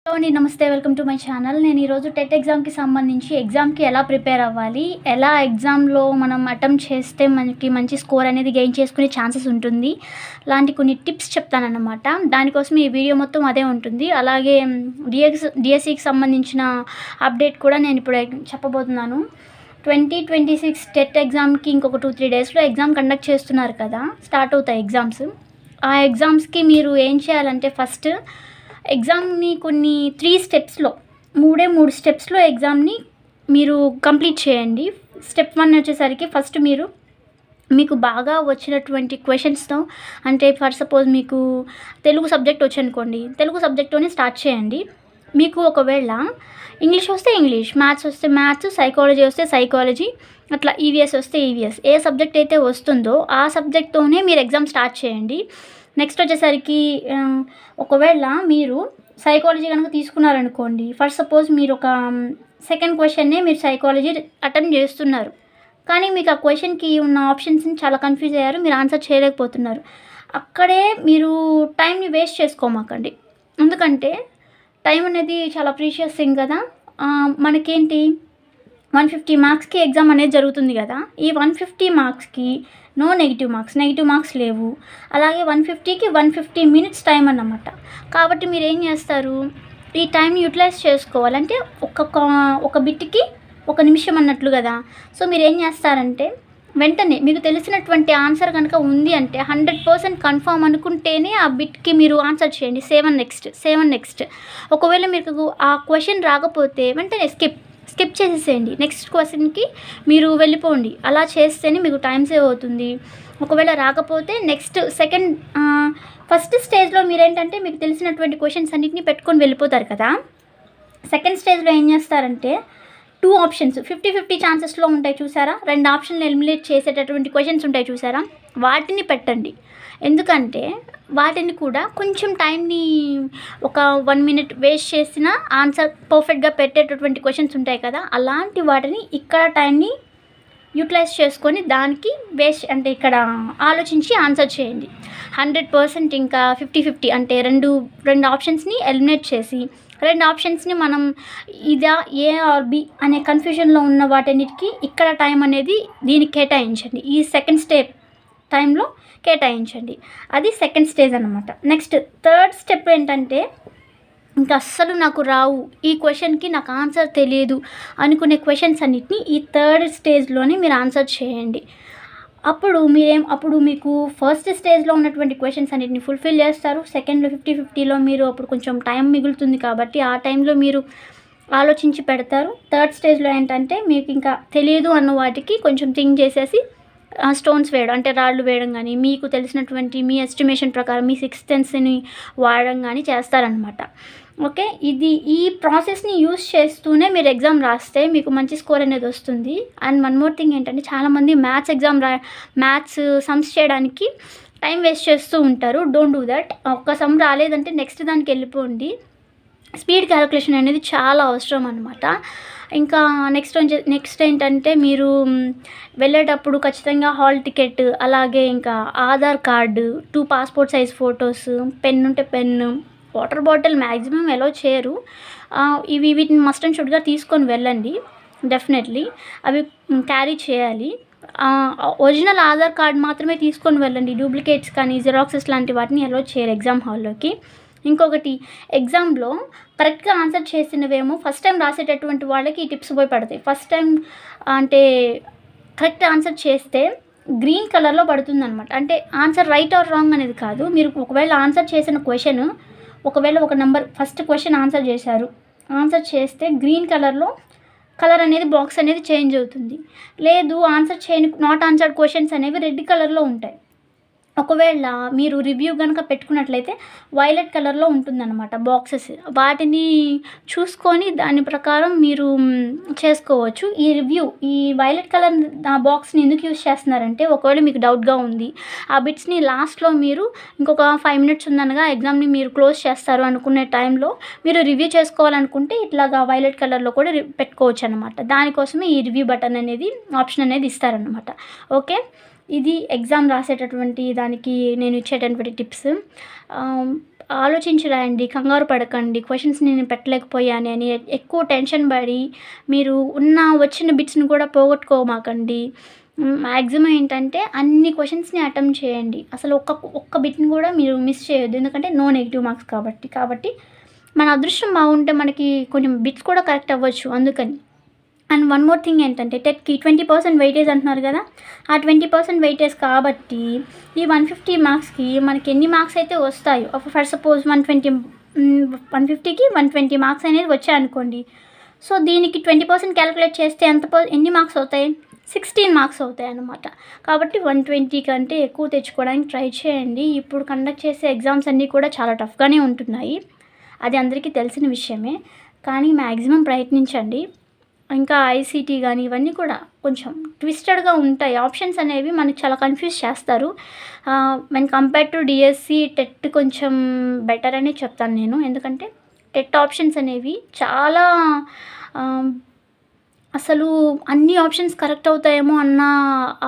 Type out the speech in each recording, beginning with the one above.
Hello అండి, నమస్తే. Welcome to my channel. నేను ఈరోజు టెట్ ఎగ్జామ్కి సంబంధించి ఎగ్జామ్కి ఎలా ప్రిపేర్ అవ్వాలి, ఎలా ఎగ్జామ్లో మనం అటెంప్ట్ చేస్తే మనకి మంచి స్కోర్ అనేది గెయిన్ చేసుకునే ఛాన్సెస్ ఉంటుంది, లాంటి కొన్ని టిప్స్ చెప్తానన్నమాట. దానికోసం ఈ వీడియో మొత్తం అదే ఉంటుంది. అలాగే డిఎస్సికి సంబంధించిన అప్డేట్ కూడా నేను ఇప్పుడు చెప్పబోతున్నాను. 2026 టెట్ ఎగ్జామ్కి ఇంకొక 2-3 డేస్లో ఎగ్జామ్ కండక్ట్ చేస్తున్నారు కదా, స్టార్ట్ అవుతాయి ఎగ్జామ్స్. ఆ ఎగ్జామ్స్కి మీరు ఏం చేయాలంటే, ఫస్ట్ ఎగ్జామ్ని కొన్ని 3 స్టెప్స్లో 3 స్టెప్స్లో ఎగ్జామ్ని మీరు కంప్లీట్ చేయండి. స్టెప్ 1 వచ్చేసరికి ఫస్ట్ మీకు బాగా వచ్చినటువంటి క్వశ్చన్స్తో, అంటే ఫర్ సపోజ్ మీకు తెలుగు సబ్జెక్ట్ వచ్చనుకోండి, తెలుగు సబ్జెక్ట్తోనే స్టార్ట్ చేయండి. మీకు ఒకవేళ ఇంగ్లీష్ వస్తే ఇంగ్లీష్, మ్యాథ్స్ వస్తే మ్యాథ్స్, సైకాలజీ వస్తే సైకాలజీ, అట్లా ఈవీఎస్ వస్తే ఈవీఎస్, ఏ సబ్జెక్ట్ అయితే వస్తుందో ఆ సబ్జెక్ట్తోనే మీరు ఎగ్జామ్ స్టార్ట్ చేయండి. నెక్స్ట్ వచ్చేసరికి ఒకవేళ మీరు సైకాలజీ కనుక తీసుకున్నారనుకోండి, ఫస్ట్ సపోజ్ మీరు ఒక సెకండ్ క్వశ్చన్నే మీరు సైకాలజీ అటెంప్ట్ చేస్తున్నారు, కానీ మీకు ఆ క్వశ్చన్కి ఉన్న ఆప్షన్స్ని చాలా కన్ఫ్యూజ్ అయ్యారు, మీరు ఆన్సర్ చేయలేకపోతున్నారు. అక్కడే మీరు టైంని వేస్ట్ చేసుకోమాకండి. ఎందుకంటే టైం అనేది చాలా ప్రీషియస్ థింగ్ కదా. మనకేంటి 150 మార్క్స్కి ఎగ్జామ్ అనేది జరుగుతుంది కదా. ఈ 150 మార్క్స్కి నో నెగిటివ్ మార్క్స్ లేవు. అలాగే 150కి 150 మినిట్స్ టైం అన్నమాట. కాబట్టి మీరు ఏం చేస్తారు, ఈ టైంని యూటిలైజ్ చేసుకోవాలంటే ఒక బిట్కి 1 నిమిషం అన్నట్లు కదా. సో మీరు ఏం చేస్తారంటే, వెంటనే మీకు తెలిసినటువంటి ఆన్సర్ కనుక ఉంది అంటే 100% కన్ఫామ్ అనుకుంటేనే ఆ బిట్కి మీరు ఆన్సర్ చేయండి. 7 నెక్స్ట్. ఒకవేళ మీకు ఆ క్వశ్చన్ రాకపోతే వెంటనే స్కిప్ చేసేసేయండి, నెక్స్ట్ క్వశ్చన్కి మీరు వెళ్ళిపోండి. అలా చేస్తేనే మీకు టైం సేవ్ అవుతుంది. ఒకవేళ రాకపోతే ఫస్ట్ స్టేజ్లో మీరేంటంటే, మీకు తెలిసినటువంటి క్వశ్చన్స్ అన్నింటినీ పెట్టుకొని వెళ్ళిపోతారు కదా. సెకండ్ స్టేజ్లో ఏం చేస్తారంటే, 2 ఆప్షన్స్ 50-50 ఛాన్సెస్లో ఉంటాయి చూసారా, 2 ఆప్షన్లు ఎలిమినేట్ చేసేటటువంటి క్వశ్చన్స్ ఉంటాయి చూసారా, వాటిని పెట్టండి. ఎందుకంటే వాటిని కూడా కొంచెం టైంని ఒక 1 మినిట్ వేస్ట్ చేసిన ఆన్సర్ పర్ఫెక్ట్గా పెట్టేటటువంటి క్వశ్చన్స్ ఉంటాయి కదా, అలాంటి వాటిని ఇక్కడ టైంని యూటిలైజ్ చేసుకొని దానికి అంటే ఇక్కడ ఆలోచించి ఆన్సర్ చేయండి. 100% ఇంకా 50-50 అంటే రెండు ఆప్షన్స్ని ఎలిమినేట్ చేసి 2 ఆప్షన్స్ని మనం ఇదా ఏ ఆర్ బి అనే కన్ఫ్యూజన్లో ఉన్న వాటన్నిటికీ ఇక్కడ టైం అనేది దీనికి కేటాయించండి. ఈ సెకండ్ స్టెప్ టైంలో కేటాయించండి. అది సెకండ్ స్టేజ్ అన్నమాట. నెక్స్ట్ థర్డ్ స్టెప్ ఏంటంటే, ఇంకా అస్సలు నాకు రావు, ఈ క్వశ్చన్కి నాకు ఆన్సర్ తెలియదు అనుకునే క్వశ్చన్స్ అన్నిటిని ఈ థర్డ్ స్టేజ్లోనే మీరు ఆన్సర్ చేయండి. అప్పుడు మీకు ఫస్ట్ స్టేజ్లో ఉన్నటువంటి క్వశ్చన్స్ అన్నిటిని ఫుల్ఫిల్ చేస్తారు. సెకండ్లో 50-50లో మీరు అప్పుడు కొంచెం టైం మిగులుతుంది కాబట్టి ఆ టైంలో మీరు ఆలోచించి పెడతారు. థర్డ్ స్టేజ్లో ఏంటంటే, మీకు ఇంకా తెలియదు అన్న వాటికి కొంచెం థింక్ చేసేసి స్టోన్స్ వేయడం, అంటే రాళ్ళు వేయడం కానీ, మీకు తెలిసినటువంటి మీ ఎస్టిమేషన్ ప్రకారం మీ 6th సెన్స్ని వాడడం కానీ చేస్తారనమాట. ఓకే, ఈ ప్రాసెస్ని యూస్ చేస్తూనే మీరు ఎగ్జామ్ రాస్తే మీకు మంచి స్కోర్ అనేది వస్తుంది. అండ్ 1 మోర్ థింగ్ ఏంటంటే, చాలామంది మ్యాథ్స్ సమ్స్ చేయడానికి టైం వేస్ట్ చేస్తూ ఉంటారు. Don't do that. ఒక్క సమ్ రాలేదంటే నెక్స్ట్ దానికి వెళ్ళిపోండి. స్పీడ్ క్యాలిక్యులేషన్ అనేది చాలా అవసరం అనమాట. ఇంకా నెక్స్ట్ ఏంటంటే, మీరు వెళ్ళేటప్పుడు ఖచ్చితంగా హాల్ టికెట్, అలాగే ఇంకా Aadhaar card, 2 passport size photos, pen ఉంటే పెన్ను, వాటర్ బాటిల్ మ్యాక్సిమం అలో చేయరు. వీటిని మస్ట్ అండ్ షుడ్గా తీసుకొని వెళ్ళండి. డెఫినెట్లీ అవి క్యారీ చేయాలి. ఒరిజినల్ ఆధార్ కార్డ్ మాత్రమే తీసుకొని వెళ్ళండి. డూప్లికేట్స్ కానీ జిరాక్సెస్ లాంటి వాటిని అలో చేయరు ఎగ్జామ్ హాల్లోకి. ఇంకొకటి, ఎగ్జామ్లో కరెక్ట్గా ఆన్సర్ చేసినవేమో ఫస్ట్ టైం రాసేటటువంటి వాళ్ళకి ఈ టిప్స్ ఉపయోగపడతాయి. ఫస్ట్ టైం అంటే కరెక్ట్ ఆన్సర్ చేస్తే గ్రీన్ కలర్లో పడుతుందన్నమాట. అంటే ఆన్సర్ రైట్ ఆర్ రాంగ్ అనేది కాదు. మీరు ఒకవేళ ఆన్సర్ చేసిన క్వశ్చన్, ఒకవేళ ఒక నెంబర్ ఫస్ట్ క్వశ్చన్ ఆన్సర్ చేస్తే గ్రీన్ కలర్ అనేది బాక్స్ అనేది చేంజ్ అవుతుంది. లేదు నాట్ ఆన్సర్డ్ క్వశ్చన్స్ అనేవి రెడ్ కలర్లో ఉంటాయి. ఒకవేళ మీరు రివ్యూ కనుక పెట్టుకున్నట్లయితే వైలెట్ కలర్లో ఉంటుందన్నమాట బాక్సెస్. వాటిని చూసుకొని దాని ప్రకారం మీరు చేసుకోవచ్చు. ఈ వైలెట్ కలర్ బాక్స్ని ఎందుకు యూజ్ చేస్తున్నారంటే, ఒకవేళ మీకు డౌట్గా ఉంది, ఆ బిట్స్ని లాస్ట్లో మీరు ఇంకొక 5 మినిట్స్ ఉందనగా ఎగ్జామ్ని మీరు క్లోజ్ చేస్తారు అనుకునే టైంలో మీరు రివ్యూ చేసుకోవాలనుకుంటే ఇట్లాగా వైలెట్ కలర్లో కూడా పెట్టుకోవచ్చు అనమాట. దానికోసమే ఈ రివ్యూ బటన్ అనేది ఆప్షన్ అనేది ఇస్తారనమాట. ఓకే, ఇది ఎగ్జామ్ రాసేటటువంటి దానికి నేను ఇచ్చేటటువంటి టిప్స్. ఆలోచించి రాయండి. కంగారు పడకండి. క్వెషన్స్ నేను పెట్టలేకపోయాను అని ఎక్కువ టెన్షన్ పడి మీరు వచ్చిన బిట్స్‌ని కూడా పోగొట్టుకోమాకండి. మ్యాక్సిమం ఏంటంటే అన్ని క్వెషన్స్‌ని అటెంప్ట్ చేయండి. అసలు ఒక్క బిట్‌ని కూడా మీరు మిస్ చేయొద్దు. ఎందుకంటే నో నెగెటివ్ మార్క్స్ కాబట్టి మన అదృష్టం బాగుంటే మనకి కొంచెం బిట్స్ కూడా కరెక్ట్ అవ్వచ్చు అందుకని. అండ్ వన్ మోర్ థింగ్ ఏంటంటే టెట్‌కి 20% వెయిటేజ్ అంటున్నారు కదా! ఆ 20% వెయిటేజ్ కాబట్టి ఈ 150 మార్క్స్‌కి మనకి ఎన్ని మార్క్స్ అయితే వస్తాయో ఫర్ సపోజ్ 150కి 120 మార్క్స్ అనేది వచ్చాయనుకోండి. సో దీనికి 20% క్యాలిక్యులేట్ చేస్తే ఎన్ని మార్క్స్ అవుతాయి? 16 మార్క్స్ అవుతాయన్నమాట. కాబట్టి 120 కంటే ఎక్కువ తెచ్చుకోవడానికి ట్రై చేయండి. ఇప్పుడు కండక్ట్ చేసే ఎగ్జామ్స్ అన్నీ కూడా చాలా టఫ్‌గానే ఉంటున్నాయి. అది అందరికీ తెలిసిన విషయమే. కానీ మ్యాక్సిమం ప్రయత్నించండి. ఇంకా ఐసీటీ కానీ ఇవన్నీ కూడా కొంచెం ట్విస్టెడ్‌గా ఉంటాయి. ఆప్షన్స్ అనేవి మనకి చాలా కన్‌ఫ్యూజ్ చేస్తారు. When compare to DSC, TET కొంచెం బెటర్ అనే చెప్తాను నేను. ఎందుకంటే టెట్ ఆప్షన్స్ అనేవి చాలా అసలు అన్ని ఆప్షన్స్ కరెక్ట్ అవుతాయేమో అన్న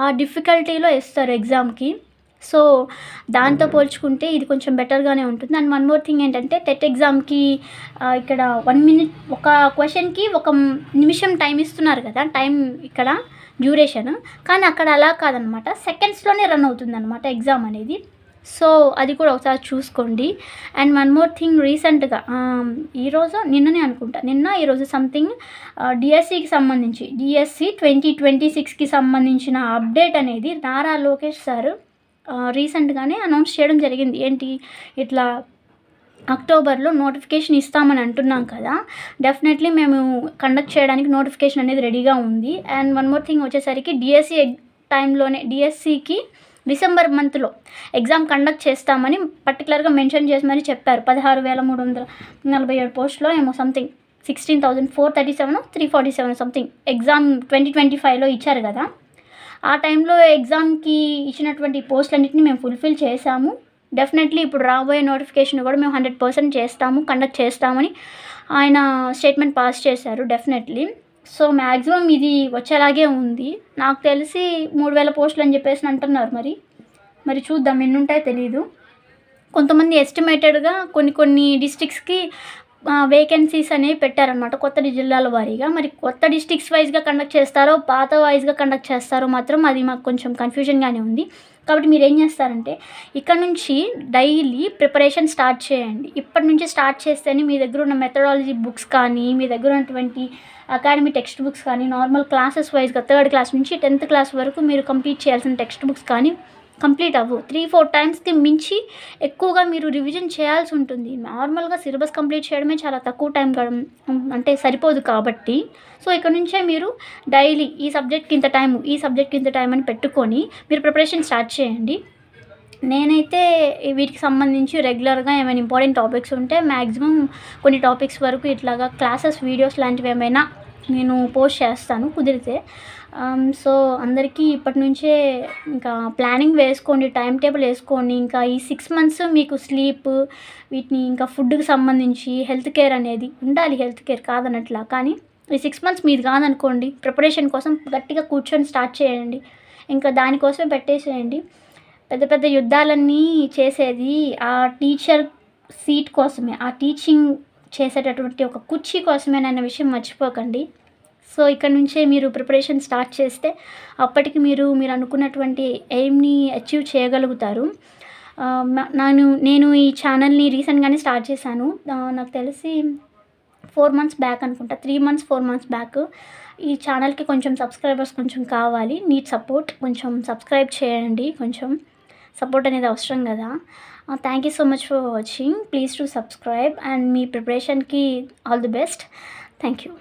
ఆ డిఫికల్టీలో ఇస్తారు ఎగ్జామ్‌కి. సో దాంతో పోల్చుకుంటే ఇది కొంచెం బెటర్‌గానే ఉంటుంది. అండ్ వన్ మోర్ థింగ్ ఏంటంటే టెట్ ఎగ్జామ్‌కి ఇక్కడ 1 మినిట్ ఒక క్వెషన్‌కి 1 నిమిషం టైం ఇస్తున్నారు కదా! టైం ఇక్కడ డ్యూరేషన్. కానీ అక్కడ అలా కాదనమాట. సెకండ్స్‌లోనే రన్ అవుతుందనమాట ఎగ్జామ్ అనేది. సో అది కూడా ఒకసారి చూసుకోండి. అండ్ వన్ మోర్ థింగ్ రీసెంట్‌గా నిన్ననే అనుకుంటా. ఈరోజు సంథింగ్ డిఎస్సికి సంబంధించి డిఎస్సి 2026కి సంబంధించిన అప్డేట్ అనేది నారా లోకేష్ సార్ రీసెంట్‌గానే అనౌన్స్ చేయడం జరిగింది. ఏంటి ఇట్లా అక్టోబర్‌లో నోటిఫికేషన్ ఇస్తామని అంటున్నాం కదా! డెఫినెట్లీ మేము కండక్ట్ చేయడానికి నోటిఫికేషన్ అనేది రెడీగా ఉంది. అండ్ వన్ మోర్ థింగ్ వచ్చేసరికి డిఎస్సికి డిసెంబర్ మంత్లో ఎగ్జామ్ కండక్ట్ చేస్తామని పర్టికులర్గా మెన్షన్ చేసి మరీ చెప్పారు. 16,347 పోస్టులో ఏమో సంథింగ్ 16,437 347 సంథింగ్ ఎగ్జామ్ 2025లో ఇచ్చారు కదా! ఆ టైంలో ఎగ్జామ్‌కి ఇచ్చినటువంటి పోస్టులన్నిటిని మేము ఫుల్ఫిల్ చేశాము. డెఫినెట్లీ ఇప్పుడు రాబోయే నోటిఫికేషన్ కూడా మేము 100% చేస్తాము, కండక్ట్ చేస్తామని ఆయన స్టేట్మెంట్ పాస్ చేశారు డెఫినెట్లీ. సో మ్యాక్సిమం ఇది వచ్చేలాగే ఉంది. నాకు తెలిసి 3,000 పోస్టులు అని చెప్పేసి అంటున్నారు. మరి చూద్దాం ఎన్నుంటాయో తెలీదు. కొంతమంది ఎస్టిమేటెడ్‌గా కొన్ని డిస్ట్రిక్ట్స్‌కి వేకెన్సీస్ అనేవి పెట్టారనమాట కొత్త జిల్లాల వారీగా. మరి కొత్త డిస్ట్రిక్ట్స్ వైజ్‌గా కండక్ట్ చేస్తారో, పాత వైజ్‌గా కండక్ట్ చేస్తారో మాత్రం అది మాకు కొంచెం కన్ఫ్యూజన్‌గానే ఉంది. కాబట్టి మీరేం చేస్తారంటే ఇక్కడ నుంచి డైలీ ప్రిపరేషన్ స్టార్ట్ చేయండి. ఇప్పటి నుంచి స్టార్ట్ చేస్తేనే మీ దగ్గర ఉన్న మెథడాలజీ బుక్స్ కానీ, మీ దగ్గర ఉన్నటువంటి అకాడమీ టెక్స్ట్ బుక్స్ కానీ, నార్మల్ క్లాసెస్ వైజ్‌గా 3rd క్లాస్ నుంచి 10th క్లాస్ వరకు మీరు కంప్లీట్ చేయాల్సిన టెక్స్ట్ బుక్స్ కానీ కంప్లీట్ అవ్వు. 3-4 టైమ్స్‌కి మించి ఎక్కువగా మీరు రివిజన్ చేయాల్సి ఉంటుంది. నార్మల్‌గా సిలబస్ కంప్లీట్ చేయడమే చాలా తక్కువ టైం అంటే సరిపోదు కాబట్టి. సో ఇక్కడ నుంచే మీరు డైలీ ఈ సబ్జెక్ట్‌కి ఇంత టైము, ఈ సబ్జెక్ట్‌కి ఇంత టైం అని పెట్టుకొని మీరు ప్రిపరేషన్ స్టార్ట్ చేయండి. నేనైతే వీటికి సంబంధించి రెగ్యులర్గా ఏమైనా ఇంపార్టెంట్ టాపిక్స్ ఉంటే మ్యాక్సిమం కొన్ని టాపిక్స్ వరకు ఇట్లాగా క్లాసెస్ వీడియోస్ లాంటివి ఏమైనా నేను పోస్ట్ చేస్తాను కుదిరితే. సో అందరికీ ఇప్పటి నుంచే ఇంకా ప్లానింగ్ వేసుకోండి, టైం టేబుల్ వేసుకోండి. ఇంకా ఈ 6 మంత్స్ మీకు స్లీప్ వీటిని ఇంకా ఫుడ్కి సంబంధించి హెల్త్ కేర్ అనేది ఉండాలి. హెల్త్ కేర్ కాదనట్లా, కానీ ఈ 6 మంత్స్ మీది కాదనుకోండి, ప్రిపరేషన్ కోసం గట్టిగా కూర్చొని స్టార్ట్ చేయండి. ఇంకా దానికోసమే పెట్టేసేయండి. పెద్ద పెద్ద యుద్ధాలన్నీ చేసేది ఆ టీచర్ సీట్ కోసమే, ఆ టీచింగ్ చేసేటటువంటి ఒక కుర్చీ కోసమేనన్న విషయం మర్చిపోకండి. సో ఇక్కడ నుంచే మీరు ప్రిపరేషన్ స్టార్ట్ చేస్తే అప్పటికి మీరు అనుకున్నటువంటి ఎయిమ్ని అచీవ్ చేయగలుగుతారు. నేను ఈ ఛానల్ని రీసెంట్గానే స్టార్ట్ చేశాను. నాకు తెలిసి 4 మంత్స్ బ్యాక్ అనుకుంటా, 4 మంత్స్ బ్యాక్. ఈ ఛానల్కి కొంచెం సబ్స్క్రైబర్స్ కొంచెం కావాలి, నీడ్ సపోర్ట్. కొంచెం సబ్స్క్రైబ్ చేయండి, కొంచెం సపోర్ట్ అనేది అవసరం కదా. Thank you so much for watching. Please to subscribe and మీ ప్రిపరేషన్కి all the best. Thank you.